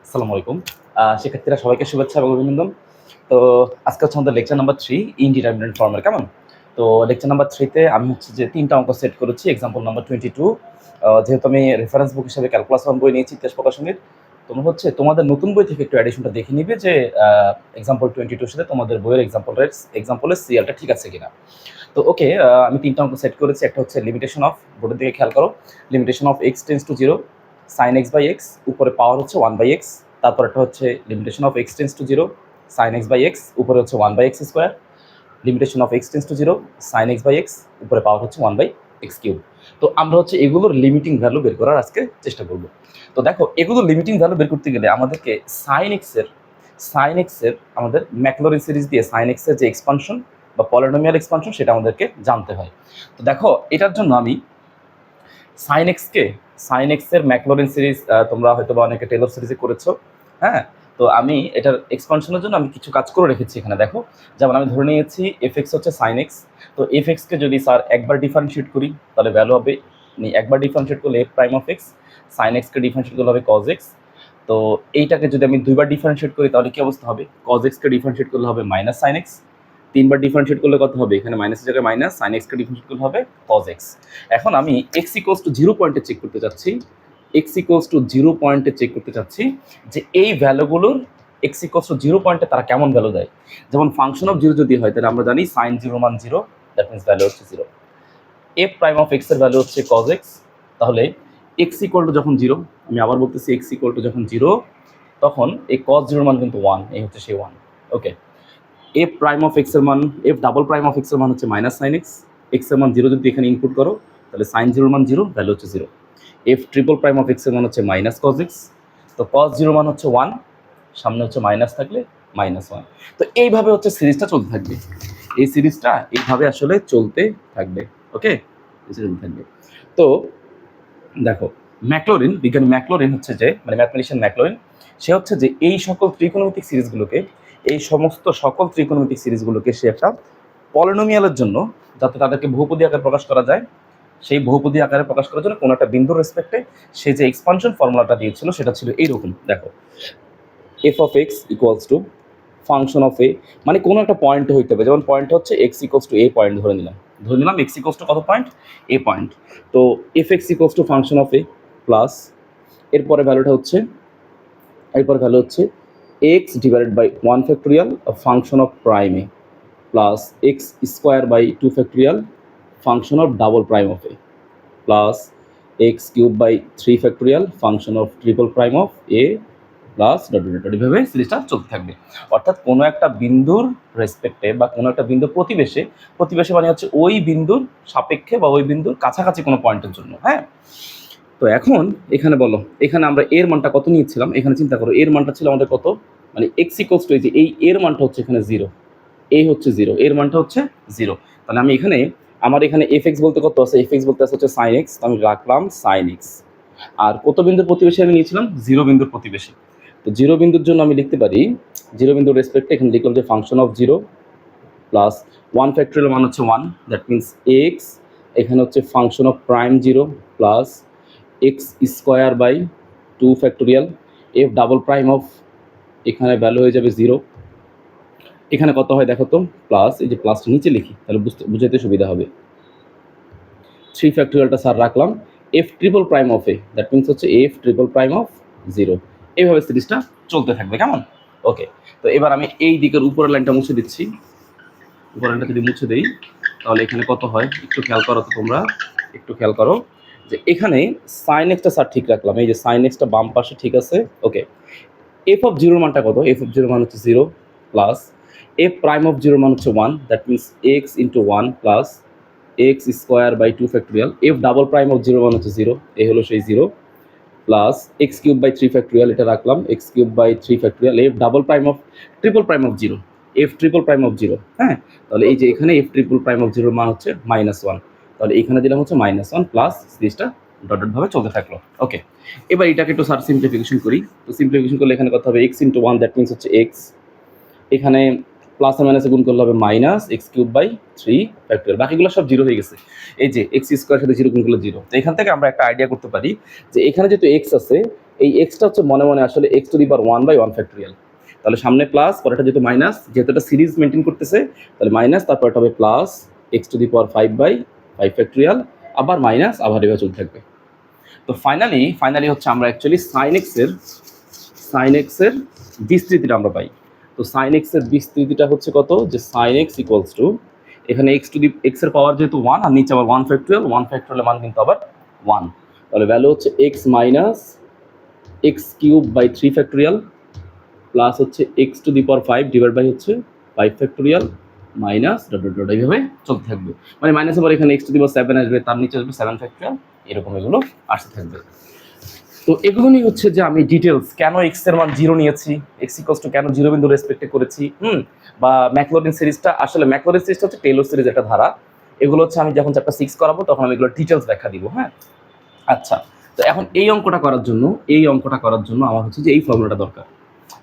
আসসালামু আলাইকুম শিক্ষার্থীরা সবাইকে শুভেচ্ছা এবং অভিনন্দন। তো আজকে হচ্ছে আমাদের লেকচার নাম্বার 3 ইনডিটারমিনেট ফর্মের কেমন। তো লেকচার নাম্বার 3 তে আমি হচ্ছে যে 3টা অঙ্ক সেট করেছি এক্সাম্পল নাম্বার 22। যেহেতু আমি রেফারেন্স বুক হিসেবে ক্যালকুলাস 1 বই নিয়েছি ইতিহাস প্রকাশনীর, তোমরা হচ্ছে তোমাদের নতুন বই থেকে একটু অ্যাডিশনটা দেখে নিবে যে এক্সাম্পল 22 সাথে তোমাদের বইয়ের এক্সাম্পলের সিরিয়ালটা ঠিক আছে কিনা। তো ওকে, আমি 3টা অঙ্ক সেট করেছি। একটা হচ্ছে লিমিটেশন অফ, বোর্ডের দিকে খেয়াল করো, limitation of x tends to 0 sin x by x, উপরে পাওয়ার হচ্ছে 1 বাই x। তারপর একটা হচ্ছে limitation of x tends to 0 sin x by x, উপরে হচ্ছে 1 by x square. Limitation of x tends to 0 sin x by x, উপরে power হচ্ছে 1 by x cube. তো আমরা হচ্ছে এগুলোর লিমিটিং ভ্যালু বের করার আজকে চেষ্টা করব। তো দেখো, এগুলোর লিমিটিং ভ্যালু বের করতে গেলে আমাদেরকে sin x এর আমাদের ম্যাকলরিন সিরিজ দিয়ে sin x এর যে এক্সপানশন বা পলিনোমিয়াল এক্সপানশন সেটা আমাদেরকে জানতে হয়। তো দেখো, এটার জন্য আমি sin x এর ম্যাকলরিন সিরিজ, তোমরা হয়তো বা অনেকে টেলর সিরিজে করেছো। হ্যাঁ, তো আমি এটার এক্সপানশনের জন্য আমি কিছু কাজ করে রেখেছি এখানে। দেখো, যেমন আমি ধরে নিয়েছি এফ হচ্ছে sin x। তো এফ কে যদি স্যার একবার ডিফারেন্সিয়েট করি তাহলে ভ্যালু হবে, একবার ডিফারেন্সিয়েট করলে F prime of x, sin x K differentiate করলে হবে cos x। তো এইটাকে যদি আমি দুইবার ডিফারেন্সিয়েট করি তাহলে কি অবস্থা হবে, cos x কে ডিফারেন্সিয়েট করলে হবে মাইনাস sin x। তিনবার ডিফারেন্সিয়েট করলে কত হবে, এখানে মাইনাসের জায়গায় মাইনাস, sin x কে ডিফারেন্সিয়েট করলে হবে cos x। এখন আমি x ইকুয়ালস টু 0 পয়েন্টে চেক করতে চাচ্ছি, x ইকুয়ালস টু 0 পয়েন্টে চেক করতে চাচ্ছি যে এই ভ্যালুগুলোর x ইকুয়ালস টু 0 পয়েন্টে তারা কেমন ভ্যালু দেয়। যেমন ফাংশন অফ 0 যদি হয় তাহলে আমরা জানি sin 0 মান 0, দ্যাট মিনস ভ্যালু হচ্ছে 0। f প্রাইম অফ x এর ভ্যালু হচ্ছে cos x। তাহলে x ইকুয়াল টু যখন 0, আমি আবার বলতেছি x ইকুয়াল টু যখন 0, তখন এই cos 0 মান কিন্তু 1, এই হচ্ছে সেই 1। ওকে, f প্রাইম অফ x এর মান, f double prime of x এর মান হচ্ছে মাইনাস sin x। x এর মান 0 যদি এখানে ইনপুট করো তাহলে sin 0 মান 0, ভ্যালু হচ্ছে 0। f triple prime of x এর মান হচ্ছে মাইনাস cos x। তো cos 0 মান হচ্ছে 1, সামনে হচ্ছে মাইনাস থাকলে মাইনাস 1। তো এইভাবে হচ্ছে সিরিজটা চলতে থাকবে, এই সিরিজটা এইভাবে আসলে চলতে থাকবে। ওকে, চলতে থাকবে। তো দেখো, বিজ্ঞানী ম্যাকলরিন হচ্ছে যে, মানে ম্যাথমেটিশিয়ান ম্যাকলরিন, সে হচ্ছে যে এই সকল ত্রিকোণমিতিক সিরিজগুলোকে, এই সমস্ত সকল ত্রিকোণমিতিক সিরিজগুলোকে সে একটা পলিনোমিয়ালের জন্য, যাতে তাদেরকে বহুপদী আকারে প্রকাশ করা যায়, সেই বহুপদী আকারে প্রকাশ করার জন্য কোনো একটা বিন্দুর রেসপেক্টে সে যে এক্সপানশন ফর্মুলাটা দিয়েছিল সেটা ছিল এইরকম। দেখো, F of X equals to function of A, মানে কোনো একটা পয়েন্ট হইতে হবে। যেমন পয়েন্ট হচ্ছে X equals to A point ধরে নিলাম এক্স ইকুয়ালস টু কত পয়েন্ট, এ পয়েন্ট। তো F X equals to function of A plus, এরপরে ভ্যালু হচ্ছে X divided by 1 factorial function of prime A plus x square by 2 factorial function of double prime of A plus x cube by 3 factorial function of triple prime of A plus dot dot dot, এভাবে সিরিজটা চলতে থাকবে। অর্থাৎ কোনো একটা বিন্দুর রেসপেক্টে বা কোনো একটা বিন্দুর প্রতিবেশে মানে হচ্ছে ওই বিন্দুর সাপেক্ষে বা ওই বিন্দুর কাছাকাছি কোনো পয়েন্টের জন্য। হ্যাঁ, তো এখন এখানে বলো, এখানে আমরা এর মানটা কত নিয়েছিলাম, এখানে চিন্তা করো, এর মানটা ছিল আমাদের কত, মানে এক্স ইকুয়ালস টু, এই এর মানটা হচ্ছে এখানে 0, এ হচ্ছে 0, এর মানটা হচ্ছে 0। তাহলে আমি আমার এখানে এফ এক্স বলতে কত আছে, এফ এক্স বলতে আছে হচ্ছে সাইন এক্স, আমি রাখলাম সাইন এক্স। আর কত বিন্দুর প্রতিবেশী আমি নিয়েছিলাম, 0 বিন্দুর প্রতিবেশী। তো 0 বিন্দুর জন্য আমি লিখতে পারি, 0 বিন্দুর রেসপেক্টে এখানে লিখলাম যে ফাংশন অফ 0 প্লাস 1 ফ্যাক্টোরিয়াল মান হচ্ছে 1, দ্যাট মিনস এক্স, এখানে হচ্ছে function of prime 0 plus x square by 2 factorial F double prime of, এখানে ভ্যালু হয়ে যাবে 0, এখানে কত হয় দেখো তো, প্লাস, এই যে প্লাসটা নিচে লিখি তাহলে বুঝাইতে সুবিধা হবে, 3 ফ্যাক্টোরিয়ালটা স্যার রাখলাম, F triple prime of A, that means হচ্ছে এফ ট্রিপল প্রাইম অফ 0। এইভাবে সিরিজটা চলতে থাকবে, কেমন। ওকে, তো এবার আমি এই দিকের উপরের লাইনটা মুছে দিচ্ছি। উপরের লাইনটা যদি মুছে দিই তাহলে এখানে কত হয় একটু খেয়াল করো তো তোমরা, একটু খেয়াল করো যে এখানে সাইন এক্সটা স্যার ঠিক রাখলাম, এই যে সাইন এক্সটা বাম পাশে ঠিক আছে। ওকে, এফ অফ 0 মানটা কত, এফ অফ 0 মান হচ্ছে 0 প্লাস এফ প্রাইম অফ 0 মান হচ্ছে 1, that means x into 1 plus x square by 2 factorial F double prime of 0 মান হচ্ছে 0, এ হলো সেই 0 plus x cube by 3 factorial, এটা রাখলাম x cube by 3 factorial F double prime of triple prime of 0, f triple prime of 0। হ্যাঁ, তাহলে এই যে এখানে এফ ট্রিপল প্রাইম অফ 0 মান হচ্ছে -1, তাহলে এখানে দিলাম হচ্ছে -1 প্লাস সিরিজটা ডট ডট ভাবে চলতে থাকলো। ওকে, এবার এটাকে একটু স্যার সিম্পলিফিকেশন করি। তো সিম্পলিফিকেশন করলে এখানে কত হবে, এক্স ইন্টু 1, দ্যাট মিনস হচ্ছে এক্স, এখানে প্লাস আর মাইনাসে গুণ করলে হবে minus x cube by 3 factorial, বাকিগুলো সব 0 হয়ে গেছে। এই যে এক্স স্কোয়ার সাথে 0 গুণ করলে 0। তো এখান থেকে আমরা একটা আইডিয়া করতে পারি যে এখানে যেহেতু এক্স আছে, এই এক্সটা হচ্ছে মনে মনে আসলে x to the power 1/1 factorial. তাহলে সামনে প্লাস, পরেরটা যেহেতু মাইনাস, যেহেতু এটা সিরিজ মেনটেন করতেছে তাহলে মাইনাস, তারপর এটা হবে plus x to the power 5/5 factorial, আবার মাইনাস, আবার এভাবে চলতে থাকবে। তো ফাইনালি হচ্ছে আমরা অ্যাকচুয়ালি সাইন এক্সের বিস্তৃতিটা আমরা পাই। তো সাইন এক্সের বিস্তৃতিটা হচ্ছে কত, যে সাইন এক্স ইকুয়ালস টু, এখানে এক্সের পাওয়ার যেহেতু 1 আর নিচে আবার 1 ফ্যাক্টোরিয়ালের মান কিন্তু আবার 1, তাহলে ভ্যালু হচ্ছে x minus x cube by 3 factorial plus হচ্ছে x to the power 5 divide by হচ্ছে 5 factorial minus dot dot dot এইভাবে চলতে থাকবে। মানে মাইনাস আবার এখানে এক্স টু দি পাওয়ার 7 আসবে, তার নিচে আসবে 7 ফ্যাক্টোরিয়াল, এরকম এগুলো আসতে থাকবে। তো এগুলো নিয়ে হচ্ছে যে আমি ডিটেলস কেন এক্স এর মান 0 নিয়েছি, এক্স ইকুয়ালস টু কেন 0 বিন্দু রেসপেক্টে করেছি, বা ম্যাকলরিন সিরিজটা, আসলে ম্যাকলরিন সিরিজটা হচ্ছে টেইলর সিরিজ একটা ধারা। এগুলো হচ্ছে আমি যখন চ্যাপ্টার 6 করাবো তখন আমি এগুলো ডিটেলস ব্যাখ্যা দিব। হ্যাঁ, আচ্ছা। তো এখন এই অঙ্কটা করার জন্য আমার হচ্ছে যে এই ফর্মুলাটা দরকার,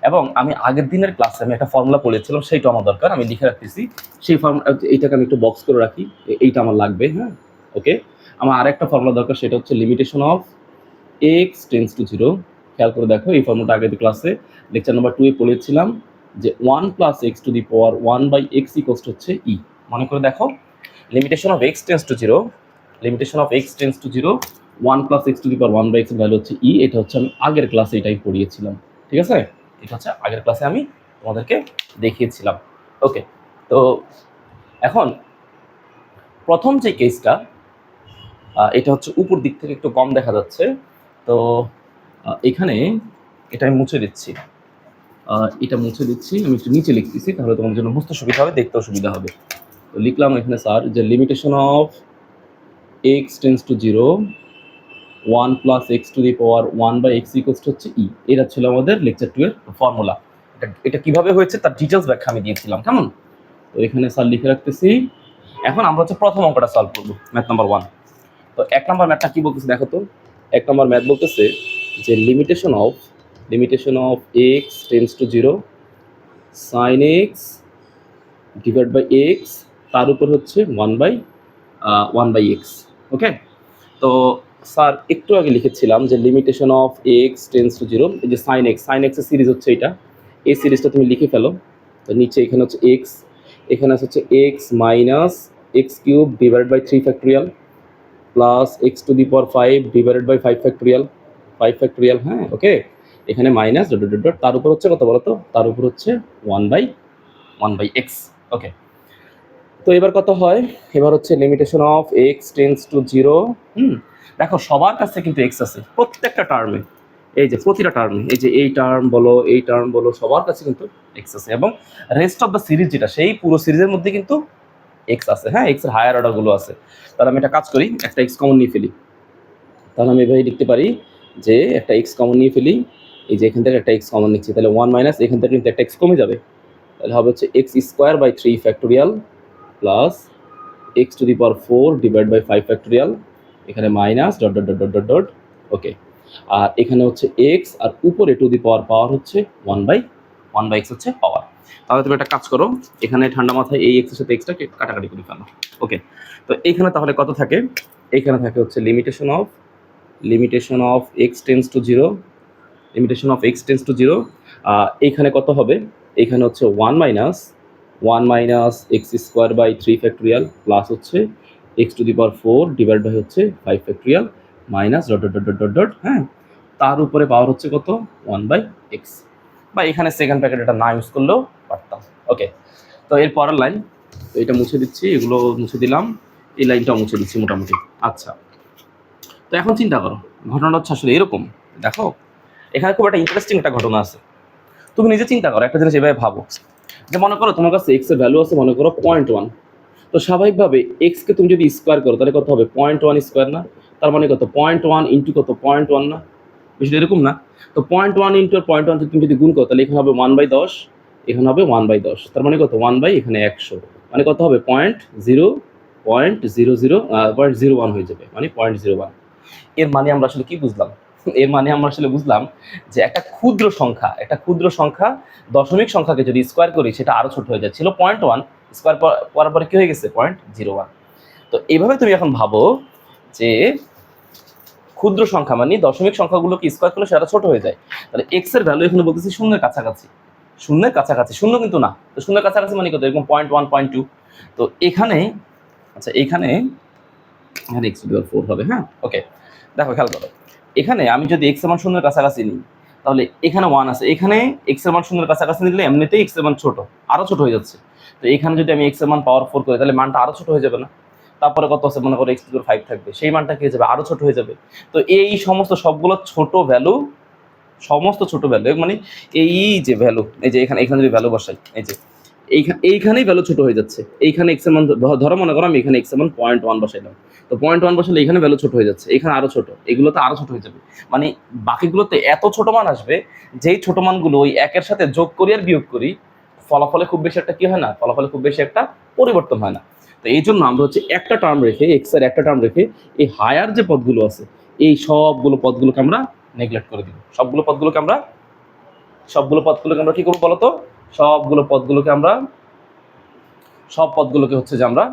এবং আমি আগের দিনের ক্লাসে আমি একটা ফর্মুলা পড়েছিলাম, সেইটা আমার দরকার, আমি লিখে রাখতেছি সেই ফর্মুলা, এইটাকে আমি একটু বক্স করে রাখি, এইটা আমার লাগবে। হ্যাঁ, ওকে। আমার আরেকটা ফর্মুলা দরকার, সেটা হচ্ছে limitation of x tends to 0। খেয়াল করে দেখো, এই ফর্মুলাটা আগের ক্লাসে লেকচার নাম্বার 2 এ পড়েছিলাম যে 1 plus x to the power 1/x equals to হচ্ছে ই। মনে করে দেখো, limitation of x tends to 0, 1 plus x to the power 1/x এর ভ্যালু হচ্ছে ই। এটা হচ্ছে আমি আগের ক্লাসে এটাই পড়িয়েছিলাম, ঠিক আছে? এটা হচ্ছে আগের ক্লাসে আমি তোমাদেরকে দেখিয়েছিলাম। ওকে, তো এখন প্রথম যে কেসটা, এটা হচ্ছে উপর দিক থেকে একটু কম দেখা যাচ্ছে, তো এখানে এটা আমি মুছে দিচ্ছি, আমি একটু নিচে লিখতেছি, তাহলে তোমাদের জন্য বুঝতে সুবিধা হবে, দেখতেও সুবিধা হবে। তো লিখলাম এখানে স্যার যে limitation of x tends to 0, 1 plus x to the power 1/x equals to হচ্ছে ই। এটা ছিল আমাদের লেকচার 2 এর ফর্মুলা। এটা কিভাবে হয়েছে তার ডিটেলস ব্যাখ্যা আমি দিয়েছিলাম, কেমন? তো এখানে স্যার লিখে রাখতেছি। এখন আমরা হচ্ছে প্রথম অঙ্কটা সলভ করবো, ম্যাথ নাম্বার 1। তো 1 নম্বর ম্যাথটা কি বলতেছে দেখো তো। 1 নম্বর ম্যাথ বলতেছে যে limitation of x tends to 0, sine x divide by x, তার উপর হচ্ছে 1/x। ওকে, তো স্যার একটু আগে লিখেছিলাম যে limitation of x tends to 0, এই যে সাইন এক্সের সিরিজ হচ্ছে এটা, এই সিরিজটা তুমি লিখে ফেলো। তো নিচে এখানে হচ্ছে এক্স, এখানে হচ্ছে x minus x cube divide by 3 factorial plus x to the power 5 divided by 5 factorial. হ্যাঁ, ওকে। এখানে মাইনাস ডট ডট ডট, তার উপর হচ্ছে কত বলো তো, তার উপর হচ্ছে 1/x। ওকে, তো এবার কত হয়, এবার হচ্ছে limitation of x tends to 0। দেখো সবার কাছে কিন্তু এক্স আছে, প্রত্যেকটা টার্মে, এই যে প্রতিটা টার্মে, এই যে এই টার্ম বলো সবার কাছে কিন্তু এক্স আছে, এবং রেস্ট অফ দ্য সিরিজ যেটা, সেই পুরো সিরিজের মধ্যে কিন্তু এক্স আছে। হ্যাঁ, এক্স এর হায়ার অর্ডারগুলো আছে। তাহলে আমি একটা কাজ করি, একটা এক্স কমন নিয়ে ফেলি। তাহলে আমি এভাবে লিখতে পারি যে একটা এক্স কমন নিয়ে ফেলি, এই যে এখান থেকে একটা এক্স কমন নিচ্ছি, তাহলে 1 মাইনাস এখান থেকে কিন্তু একটা এক্স কমে যাবে, তাহলে হবে হচ্ছে x square by 3 factorial plus x to the power 4 divide by 5 factorial, এখানে minus dot dot dot dot dot. Okay, আর এখানে হচ্ছে এক্স, আর উপরে টু দি পাওয়ার হচ্ছে 1/x হচ্ছে পাওয়ার। তাহলে তুমি একটা কাজ করো, এখানে ঠান্ডা মাথায় এই এক্সের সাথে এক্সটা কাটাকাটি করে ফেলো। ওকে, তো এইখানে তাহলে কত থাকে, এইখানে থাকে হচ্ছে limitation of x tends to 0, এইখানে কত হবে, এইখানে হচ্ছে 1 minus x square by 3 factorial plus হচ্ছে x to the power 4 divide by হচ্ছে 5 factorial minus dot dot dot dot dot. হ্যাঁ, তার উপরে পাওয়ার হচ্ছে কত, 1/x, বা এখানে সেকেন্ড প্যাকেট এটা না ইউজ করলেও পারতাম। ওকে, তো এর পরের লাইন, তো এটা মুছে দিচ্ছি, এগুলো মুছে দিলাম, এই লাইনটাও মুছে দিচ্ছি মোটামুটি। আচ্ছা, তো এখন চিন্তা করো, ঘটনাটা হচ্ছে আসলে এরকম। দেখো এখানে খুব একটা ইন্টারেস্টিং একটা ঘটনা আছে। তুমি নিজে চিন্তা করো, একটা জিনিস এভাবে ভাবো যে মনে করো তোমার কাছে এক্স এর ভ্যালু আছে মনে করো 0.1, তো স্বাভাবিকভাবে এক্সকে তুমি যদি স্কোয়ার করো তাহলে কত হবে, 0.1 স্কোয়ার না, তার মানে কত 0.1 ইন্টু কত 0.1 না, বিষয়টা এরকম না? তো 0.1 ইন্টু 0.1 তুমি যদি গুণ করো তাহলে এখানে হবে 1/10, এখানে হবে 1/10, তার মানে কত 1/এখানে 100, মানে কত হবে 0.01 হয়ে যাবে, মানে 0.01। এর মানে আমরা আসলে কি বুঝলাম? এর মানে আমরা আসলে বুঝলাম যে একটা ক্ষুদ্র সংখ্যা দশমিক সংখ্যাকে যদি স্কোয়ার করি সেটা আরো ছোট হয়ে যায়, ছিল 0.1, স্কোয়ার করার পরে কি হয়ে গেছে 0.01। তো এইভাবে তুমি এখন ভাবো যে ক্ষুদ্র সংখ্যা মানে দশমিক সংখ্যাগুলোকে স্কোয়ার করলে সেটা ছোট হয়ে যায়। তাহলে এক্স এর ভ্যালু এখানে বলতেছি শূন্যের কাছাকাছি, শূন্যের কাছাকাছি, শূন্য কিন্তু না, তো শূন্যের কাছাকাছি মানে কত, এরকম 0.1 0.2। তো এখানে আচ্ছা এখানে এক্স টু দি পাওয়ার 4 হবে। হ্যাঁ ওকে, দেখো খেয়াল করো, এখানে আমি যদি এক্স এর মান শূন্যের কাছাকাছি নিই তাহলে এখানে 1 আছে, এখানে এক্স এর মান শূন্যের কাছাকাছি নিলে এমনিতেই এক্স এর মান ছোট, আরো ছোট হয়ে যাচ্ছে। তো এখানে যদি আমি এক্স এর মান পাওয়ার 4 করি তাহলে মানটা আরো ছোট হয়ে যাবে না? তারপরে কত আছে মনে করো এক্স টু দি পাওয়ার 5 থাকবে, সেই মানটা কি হয়ে যাবে, আরো ছোট হয়ে যাবে। তো এই সমস্ত সবগুলো ছোট ভ্যালু, সমস্ত ছোট ভ্যালু মানে এই যে ভ্যালু, এই যে এখানে এখানে যদি ভ্যালু বসাই, এই যে এইখানেই ভ্যালু ছোট হয়ে যাচ্ছে। এইখানে এক্স এর মান ধরো মনে করো আমি এখানে এক্স এর মান 0.1 বসাইলাম, তো 0.1 বসালে এখানে ভ্যালু ছোট হয়ে যাচ্ছে, এখানে আরো ছোট, এগুলোতে আরো ছোট হয়ে যাবে। মানে বাকিগুলোতে এত ছোট মান আসবে, যেই ছোট মানগুলো ওই একের সাথে যোগ করি আর বিয়োগ করি, ফলাফলে খুব বেশি একটা কি হয় না, ফলাফলে খুব বেশি একটা পরিবর্তন হয় না। তো এই জন্য আমরা হচ্ছে একটা টার্ম রেখে, এক্স এর একটা টার্ম রেখে এই হায়ার যে পদগুলো আছে এই সবগুলো পদগুলোকে আমরা নেগলেক্ট করে দিব। সবগুলো পদগুলোকে আমরা কি করবো বলতো, সব পদগুলোকে হচ্ছে যে আমরা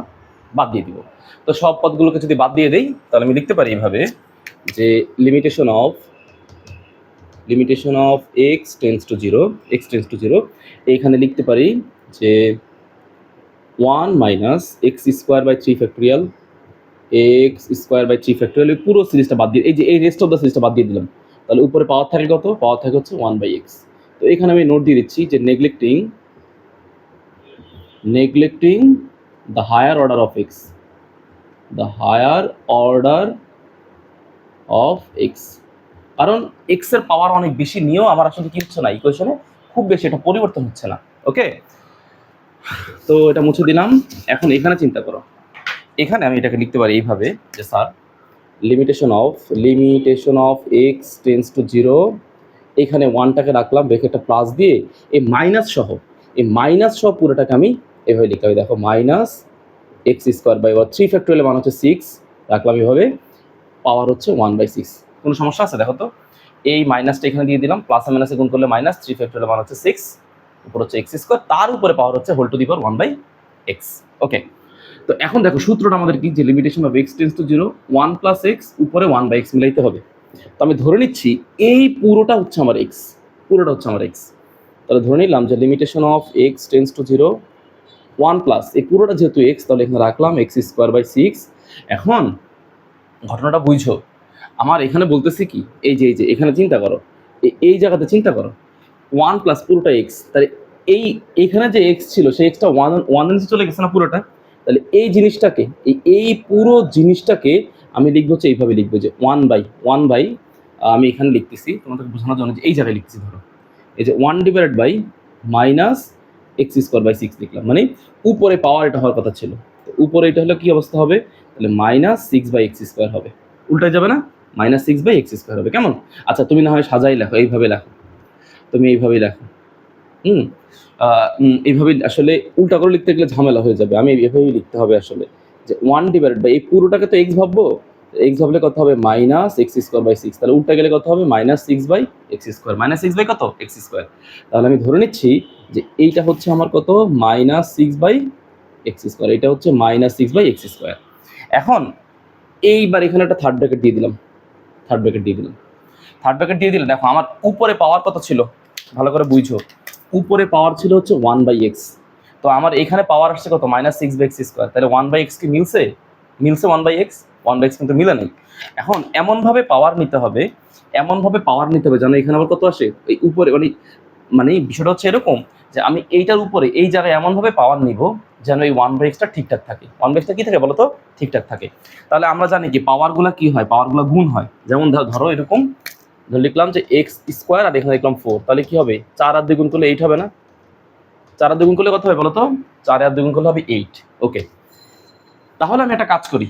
বাদ দিয়ে দিব। তো সব পদগুলোকে যদি বাদ দিয়ে দেই তাহলে আমি লিখতে পারি এইভাবে যে limitation of x tends to zero, এইখানে লিখতে পারি যে 1 minus x square by 3 factorial, x square by 3 factorial, পুরো সিরিজটা বাদ দিয়ে, এই যে এই রেস্ট অফ দ্য সিরিজটা বাদ দিয়ে দিলাম। তাহলে উপরে পাওয়ার থাকে কত, পাওয়ার থাকে হচ্ছে 1 বাই এক্স। তো এখানে আমি নোট দিয়ে দিচ্ছি যে neglecting the higher order of x, কারণ x এর পাওয়ার অনেক বেশি নিয়েও আমার আসলে কি হচ্ছে না, ইকুয়েশনে খুব বেশি এটা পরিবর্তন হচ্ছে না। ওকে, তো এটা মুছে দিলাম। এখন এখানে চিন্তা করো, এখানে আমি এটাকে লিখতে পারি এইভাবে যে sir limitation of x tends to zero, এখানে 1টাকে রাখলাম রেখে একটা প্লাস দিয়ে এই মাইনাস সহ পুরোটাকে আমি এভাবে লিখতে হবে। দেখো minus x square by 3 factorial মান হচ্ছে 6, রাখলাম এভাবে, পাওয়ার হচ্ছে 1 বাই 6। কোনো সমস্যা আছে? দেখো তো, এই মাইনাসটা এখানে দিয়ে দিলাম, প্লাসে মাইনাসে গুণ করলে মাইনাস, 3 ফ্যাক্টোরিয়াল মান হচ্ছে 6, উপর হচ্ছে এক্স স্কোয়ার, তার উপরে পাওয়ার হচ্ছে whole to the power 1 by x. Okay, তো এখন দেখো সূত্রটা আমাদের কি, যে limitation of x tends to zero, 1 plus x উপরে 1 বাই এক্স মিলাইতে হবে। তো আমি ধরে নিচ্ছি এই পুরোটা হচ্ছে আমার এক্স, তাহলে ধরে নিলাম যে limitation of x tends to zero 1 plus এই পুরোটা যেহেতু এক্স, তাহলে এখানে রাখলাম এক্স স্কোয়ার বাই 6। এখন ঘটনাটা বুঝো, আমার এখানে বলতেছি কি, এই যে এখানে চিন্তা করো, এই জায়গাতে চিন্তা করো 1 প্লাস পুরোটা এক্স, তাহলে এইখানে যে এক্স ছিল সেই এক্সটা 1 এর নিচে চলে গেছে না পুরোটা। তাহলে এই জিনিসটাকে, এই পুরো জিনিসটাকে আমি লিখবো হচ্ছে এইভাবে লিখবো যে 1 বাই আমি এখানে লিখতেছি তোমাদেরকে বোঝানোর জন্য, যে এই জায়গায় লিখতেছি, ধরো এই যে 1 divided by minus x square by 6 লিখলাম, মানে উপরে পাওয়ার এটা হওয়ার কথা ছিল, তো উপরে এটা হলে কি অবস্থা হবে, তাহলে মাইনাস 6 বাই এক্স স্কোয়ার হবে, উল্টায় যাবে না, মাইনাস 6 বাই এক্স স্কোয়ার হবে। কেমন? আচ্ছা তুমি না হয় সাজাই লেখো, এইভাবে লেখো, তুমি এইভাবেই লেখো। এইভাবেই, আসলে উল্টা করে লিখতে গেলে ঝামেলা হয়ে যাবে, আমি এভাবেই লিখতে হবে আসলে, যে 1 ডিভাইডেড বাই এই পুরোটাকে তো এক্স ভাববো, এক্স ভাবলে কত হবে মাইনাস এক্স স্কোয়ার বাই 6, তাহলে উল্টা গেলে কত হবে minus 6 by x square, minus 6 by কত এক্স স্কোয়ার। তাহলে আমি ধরে নিচ্ছি যে এইটা হচ্ছে আমার কত, মাইনাস 6 বাই এক্স স্কোয়ার, এটা হচ্ছে মাইনাস 6 বাই এক্স স্কোয়ার। এখন এইবার এখানে একটা থার্ড ব্র্যাকেট দিয়ে দিলাম, দেখো আমার উপরে পাওয়ার কত ছিল, ভালো করে বুঝো, উপরে পাওয়ার ছিল হচ্ছে 1 বাই এক্স, তো আমার এখানে পাওয়ার আসছে কত, মাইনাস 6 বাই এক্স স্কোয়ার, তাহলে 1 বাই এক্স কি মিলছে 1 বাই এক্স, 1 বাই এক্স কিন্তু মিলে নেই। এখন এমনভাবে পাওয়ার নিতে হবে যেন এখানে আবার কত আসে, এই উপরে, মানে বিষয়টা হচ্ছে এরকম যে আমি এইটার উপরে এই জায়গায় এমনভাবে পাওয়ার নিব যেন এই 1 বাই এক্সটা ঠিকঠাক থাকে। 1 বাই এক্সটা কি থাকে বলো তো, ঠিকঠাক থাকে। তাহলে আমরা জানি কি পাওয়ারগুলো কি হয়, পাওয়ারগুলো গুণ হয়। যেমন ধরো এরকম ধরে লিখলাম যে এক্স স্কোয়ার আর এখানে লিখলাম 4, তাহলে কি হবে, 4 আর 2 গুণ করলে 8 হবে না, 4 আর 2 গুণ করলে কত হবে বলো তো, 4 আর 2 গুণ করলে হবে 8। ওকে, তাহলে আমি একটা কাজ করি,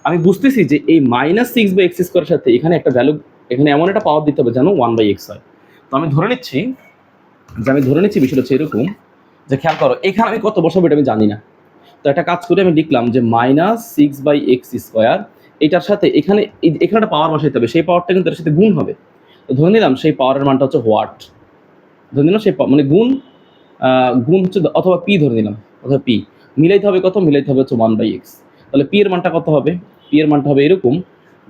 আমি বুঝতেছি যে এই মাইনাস 6 বাই এক্স স্কোয়ারের সাথে এখানে একটা ভ্যালু, এখানে এমন একটা পাওয়ার দিতে হবে যেন 1 বাই এক্স হয়। তো আমি ধরে নিচ্ছি বিষয়টা হচ্ছে এরকম, যে খেয়াল করো এখানে আমি কত বসাবো এটা আমি জানি না, তো একটা কাজ করে আমি লিখলাম যে মাইনাস 6 বাই এক্স স্কোয়ার, এটার সাথে এখানে একটা পাওয়ার বসাইতে হবে, সেই পাওয়ারটা কিন্তু এর সাথে গুণ হবে। তো ধরে নিলাম সেই পাওয়ারের মানটা হচ্ছে হোয়াট, ধরে নিলাম সেই মানে গুণ হচ্ছে, অথবা পি ধরে নিলাম, অথবা পি মিলাইতে হবে কত, মিলাইতে হবে হচ্ছে 1 বাই এক্স। তাহলে পি এর মানটা কত হবে, পি এর মানটা হবে এরকম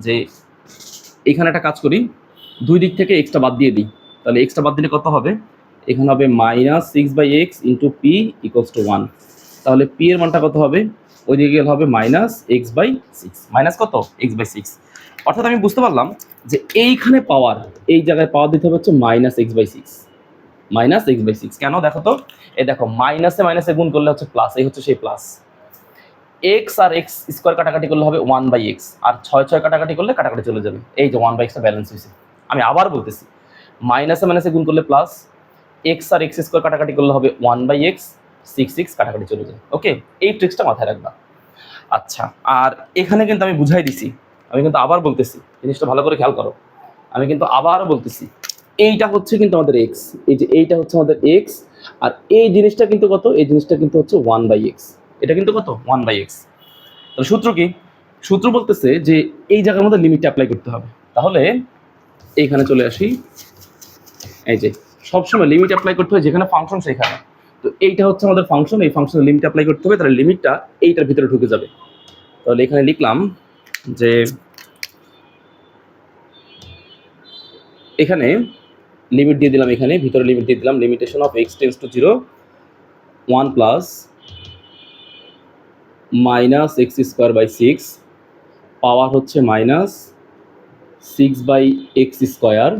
যে এখানে একটা কাজ করি, দুই দিক থেকে এক্সটা বাদ দিয়ে দিই। তাহলে এক্সটা বাদ দিলে কত হবে? এখানে হবে -6/x into P equals to 1। তাহলে পি এর মানটা কত হবে? ওইদিকে গেলে হবে -x/6, মাইনাস কত? x/6। অর্থাৎ আমি বুঝতে পারলাম যে এইখানে পাওয়ার, এই জায়গায় পাওয়ার দিতে হবে হচ্ছে -x/6। কেন দেখো তো, এই দেখো মাইনাসে মাইনাসে গুণ করলে হচ্ছে প্লাস, এই হচ্ছে সেই প্লাস। এক্স আর এক্স স্কোয়ার কাটাকাটি করলে হবে 1/x, আর 6 কাটাকাটি করলে কাটাকাটি চলে যাবে। এই যে 1/x ব্যালেন্স হয়েছে। আমি আবার বলতেছি, মাইনাসে মাইনাসে গুণ করলে প্লাস, এক্স আর এক্স স্কোয়ার কাটাকাটি করলে হবে 1/x, 6 কাটাকাটি চলে যায়। ওকে, এই ট্রিক্সটা মাথায় রাখবা। আচ্ছা, আর এখানে কিন্তু আমি বুঝাই দিছি, আমি কিন্তু আবার বলতেছি, জিনিসটা ভালো করে খেয়াল করো। আমি কিন্তু আবার বলতেছি, এইটা হচ্ছে কিন্তু আমাদের এক্স, এই যে এইটা হচ্ছে আমাদের এক্স, আর এই জিনিসটা কিন্তু কত? এই জিনিসটা কিন্তু হচ্ছে 1/x। এটা কিন্তু কত? 1/x। তাহলে সূত্র কি? সূত্র বলতেছে যে এই জায়গার মধ্যে লিমিট অ্যাপ্লাই করতে হবে। তাহলে এইখানে চলে আসি, এই যে সবসময় লিমিট অ্যাপ্লাই করতে হয় যেখানে ফাংশন সেখানে। তো এইটা হচ্ছে আমাদের ফাংশন, এই ফাংশনের লিমিট অ্যাপ্লাই করতে হবে, তাহলে লিমিটটা এইটার ভিতরে ঢুকে যাবে। তাহলে এখানে লিখলাম যে এখানে লিমিট দিয়ে দিলাম, এখানে ভিতরে লিমিট দিয়ে দিলাম, limitation of x tends to 0, 1 plus -x²/6 পাওয়ার হচ্ছে -6/x²,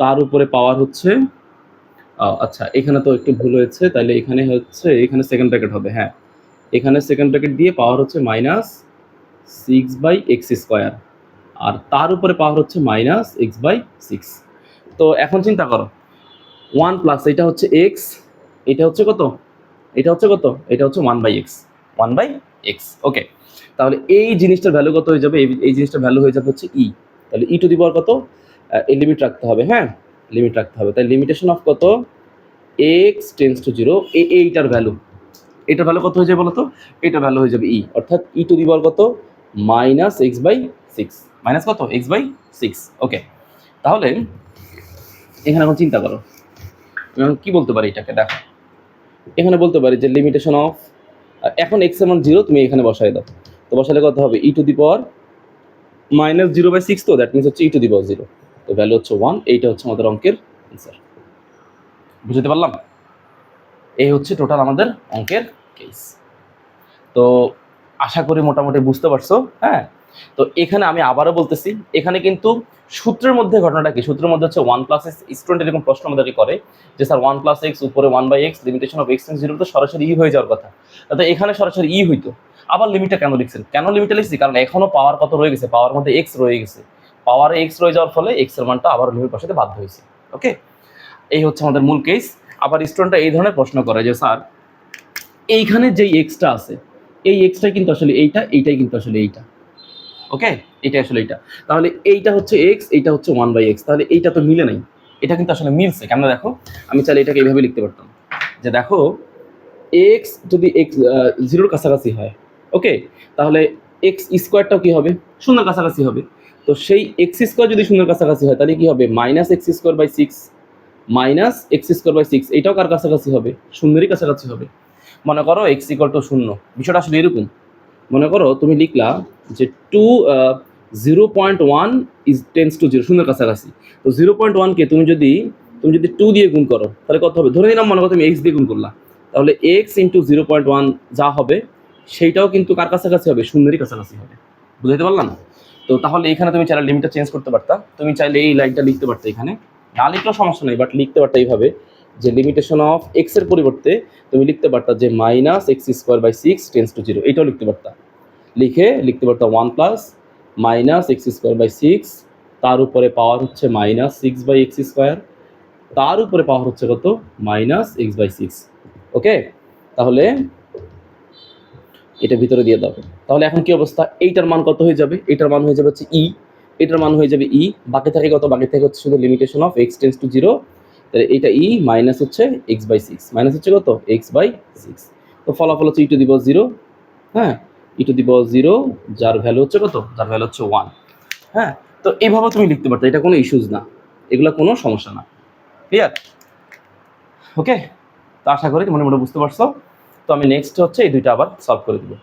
তার উপরে পাওয়ার হচ্ছে, আচ্ছা এখানে তো একটু ভুল হয়েছে, তাহলে এখানে হচ্ছে, এখানে সেকেন্ড ব্র্যাকেট হবে, হ্যাঁ এখানে সেকেন্ড ব্র্যাকেট দিয়ে পাওয়ার হচ্ছে -6/x², আর তার উপরে পাওয়ার হচ্ছে -x/6। তো এখন চিন্তা করো, 1 প্লাস এটা হচ্ছে x, এটা হচ্ছে কত? এটা হচ্ছে কত? এটা হচ্ছে 1/x, 1/x। ওকে, তাহলে এই জিনিসটার ভ্যালু কত হয়ে যাবে? এই জিনিসটার ভ্যালু হয়ে যাবে হচ্ছে ই। তাহলে ই টু দি পাওয়ার কত? এই লিমিট রাখতে হবে, হ্যাঁ লিমিট রাখতে হবে। তাই লিমিটেশন অফ কত? x টেন্ডস টু 0, এইটার ভ্যালু, এটার ভ্যালু কত হয়ে যাবে বলো তো? এটার ভ্যালু হয়ে যাবে ই, অর্থাৎ ই টু দি পাওয়ার কত? -x/6, মাইনাস কত? x/6। ওকে, তাহলে এখানে এখন চিন্তা করো, আমি কি বলতে পারি এটাকে? দেখো এখানে বলতে পারি যে লিমিটেশন অফ, এখন x এর মান 0 তুমি এখানে বসাই দাও, তো বসালে কত হবে? ই টু দি পাওয়ার -0/6, তো দ্যাট মিনস হচ্ছে ই টু দি পাওয়ার 0, তো ভ্যালু হচ্ছে 1। এইটা হচ্ছে আমাদের অঙ্কের অ্যান্সার। বুঝতে পারলাম? এই হচ্ছে টোটাল আমাদের অঙ্কের কেস। তো আশা করি মোটামুটি বুঝতে পারছো, হ্যাঁ। তো এখানে আমি আবারও বলতেছি, এখানে কিন্তু সূত্রের মধ্যে ঘটনাটা কি? সূত্রের মধ্যে হচ্ছে 1+x। স্টুডেন্ট এরকম প্রশ্ন আমাদেরকে করে যে স্যার 1+x উপরে 1/x, limitation of x tends 0, তো সরাসরি ই হয়ে যাওয়ার কথা। তাতে এখানে সরাসরি ই হইতো, আবার লিমিটটা কেন লিখছেন? কেন লিমিটটা লিখছি? কারণ এখনো পাওয়ার কত রয়ে গেছে? পাওয়ার মধ্যে x রয়ে গেছে, পাওয়ারে x রয়ে যাওয়ার ফলে x এর মানটা আবার লিমিট বসাতে বাধ্য হয়েছে। ওকে, এই হচ্ছে আমাদের মূল কেস। আবার স্টুডেন্টরা এই ধরনের প্রশ্ন করে যে স্যার এইখানে যেই এক্সটা আছে, এই এক্সটাই কিন্তু আসলে এইটা, এইটাই কিন্তু আসলে এইটা। ওকে, এটা আসলে এইটা, তাহলে এইটা হচ্ছে এক্স, এইটা হচ্ছে 1/x, তাহলে এইটা তো মিলে নাই। এটা কিন্তু আসলে মিলছে কেন? দেখো আমি চাইলে এটাকে এইভাবে লিখতে পারতাম যে দেখো এক্স যদি এক্স 0-র কাছাকাছি হয়, ওকে, তাহলে x² কি হবে? 0-র কাছাকাছি হবে। তো সেই x² যদি 0-র কাছাকাছি হয় তাহলে কি হবে? -x²/6, -x²/6, এটাও কার কাছাকাছি হবে? 0-রই কাছাকাছি হবে। মনে করো x = 0, বিষয়টা আসলে এরকম। মনে করো তুমি লিখলা যে 0.1 টেন্ডস টু 0, 0-র কাছাকাছি। তো 0.1 কে তুমি যদি 2 দিয়ে গুণ করো তাহলে কত হবে? ধরে নিলাম মনে করো তুমি x দিয়ে গুণ করলা, তাহলে x × 0.1 যা হবে সেইটাও কিন্তু কার কাছাকাছি হবে? 0-রই কাছাকাছি হবে। বুঝাইতে পারলাম? তো তাহলে এখানে তুমি চাইলে লিমিটটা চেঞ্জ করতে পারতা, তুমি চাইলে এই লাইনটা লিখতে পারতে, এখানে না লিখলেও সমস্যা নেই, বাট লিখতে পারতা এইভাবে যে লিমিটেশন অফ x এর পরিবর্তে তুমি লিখতে পারতা যে -x²/6 টেন্ডস টু 0, এটাও লিখতে পারতা। লিখতে পারতা 1 প্লাস -x²/6, তার উপরে পাওয়ার হচ্ছে -6/x², তার উপরে পাওয়ার হচ্ছে কত? -x/6। ওকে, তাহলে এটা ভিতরে দিয়ে দাও। তাহলে এখন কি অবস্থা? এইটার মান কত হয়ে যাবে? এটার মান হয়ে যাবে হচ্ছে ই, এটার মান হয়ে যাবে ই, বাকি থাকে কত? বাকি থাকে হচ্ছে শুধু limitation of x tends to 0, তাহলে এটা ই মাইনাস হচ্ছে x/6, মাইনাস হচ্ছে কত? x/6। তো ফলাফল হচ্ছে ই টু দি পাওয়ার 0, হ্যাঁ ই টু দি পাওয়ার 0, যার ভ্যালু হচ্ছে কত? যার ভ্যালু হচ্ছে 1। হ্যাঁ, তো এইভাবে তুমি লিখতে পারতো, এটা কোনো ইস্যুজ না, এগুলো কোনো সমস্যা না। ক্লিয়ার? ওকে, তো আশা করি তোমরা বুঝতে পারছো। তো আমি নেক্সট হচ্ছে এই দুইটা আবার সলভ করে দেবো।